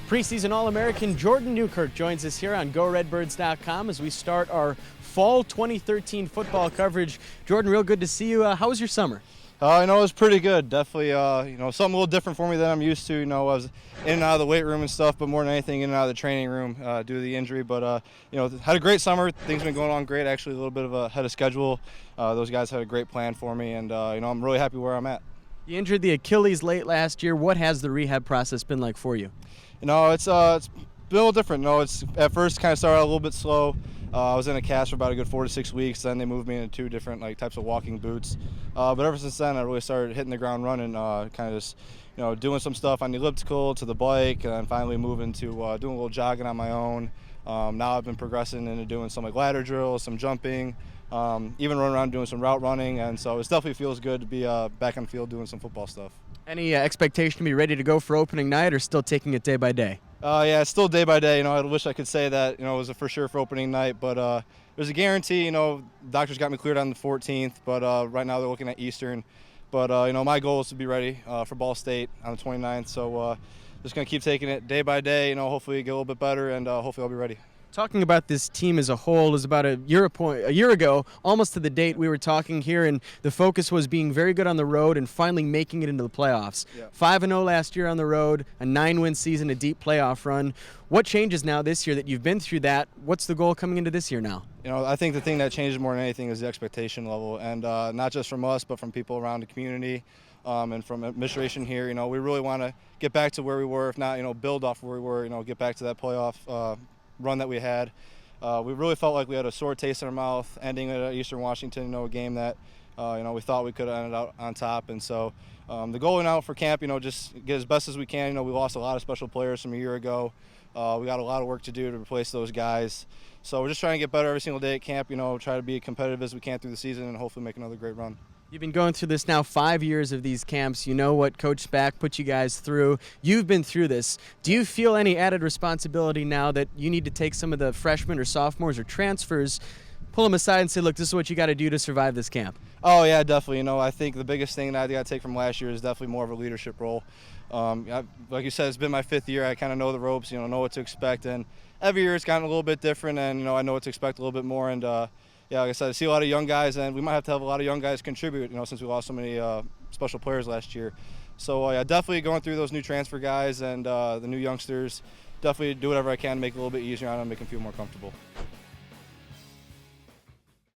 Preseason All-American Jordan Neukirch joins us here on GoRedBirds.com as we start our fall 2013 football coverage. Jordan, real good to see you. How was your summer? It was pretty good. Definitely, something a little different for me than I'm used to. I was in and out of the weight room and stuff, but more than anything, in and out of the training room due to the injury. But, had a great summer. Things have been going on great, actually, a little bit of ahead of schedule. Those guys had a great plan for me, and, I'm really happy where I'm at. You injured the Achilles late last year. What has the rehab process been like for you? It's been a little different. It's at first kind of started out a little bit slow. I was in a cast for about a good 4 to 6 weeks. Then they moved me into two different types of walking boots. But ever since then, I really started hitting the ground running, kind of just doing some stuff on the elliptical to the bike, and then finally moving to doing a little jogging on my own. Now I've been progressing into doing some ladder drills, some jumping, even running around doing some route running, and so it definitely feels good to be back on the field doing some football stuff. Any expectation to be ready to go for opening night, or still taking it day by day? Yeah, it's still day by day. I wish I could say that it was a for sure for opening night, but there's a guarantee. Doctors got me cleared on the 14th, but right now they're looking at Eastern. But my goal is to be ready for Ball State on the 29th. So just gonna keep taking it day by day. Hopefully get a little bit better, and hopefully I'll be ready. Talking about this team as a whole, is about a year ago, almost to the date we were talking here, and the focus was being very good on the road and finally making it into the playoffs. Yeah. 5-0 last year on the road, a 9-win season, a deep playoff run. What changes now this year that you've been through that? What's the goal coming into this year now? I think the thing that changes more than anything is the expectation level, and not just from us, but from people around the community. And from administration here, we really want to get back to where we were, if not, build off where we were, get back to that playoff run that we had. We really felt like we had a sore taste in our mouth ending at Eastern Washington, a game that we thought we could have ended out on top. And so the goal now for camp, just get as best as we can. We lost a lot of special players from a year ago. We got a lot of work to do to replace those guys. So we're just trying to get better every single day at camp, try to be competitive as we can through the season and hopefully make another great run. You've been going through this now 5 years of these camps. You know what Coach H-back put you guys through. You've been through this. Do you feel any added responsibility now that you need to take some of the freshmen or sophomores or transfers, pull them aside and say, look, this is what you got to do to survive this camp? Oh, yeah, definitely. I think the biggest thing that I got to take from last year is definitely more of a leadership role. Like you said, it's been my 5th year. I kind of know the ropes, know what to expect. And every year it's gotten a little bit different, and, I know what to expect a little bit more. And, yeah, like I said, I see a lot of young guys, and we might have to have a lot of young guys contribute, since we lost so many special players last year. So, yeah, definitely going through those new transfer guys and the new youngsters, definitely do whatever I can to make it a little bit easier on them, make them feel more comfortable.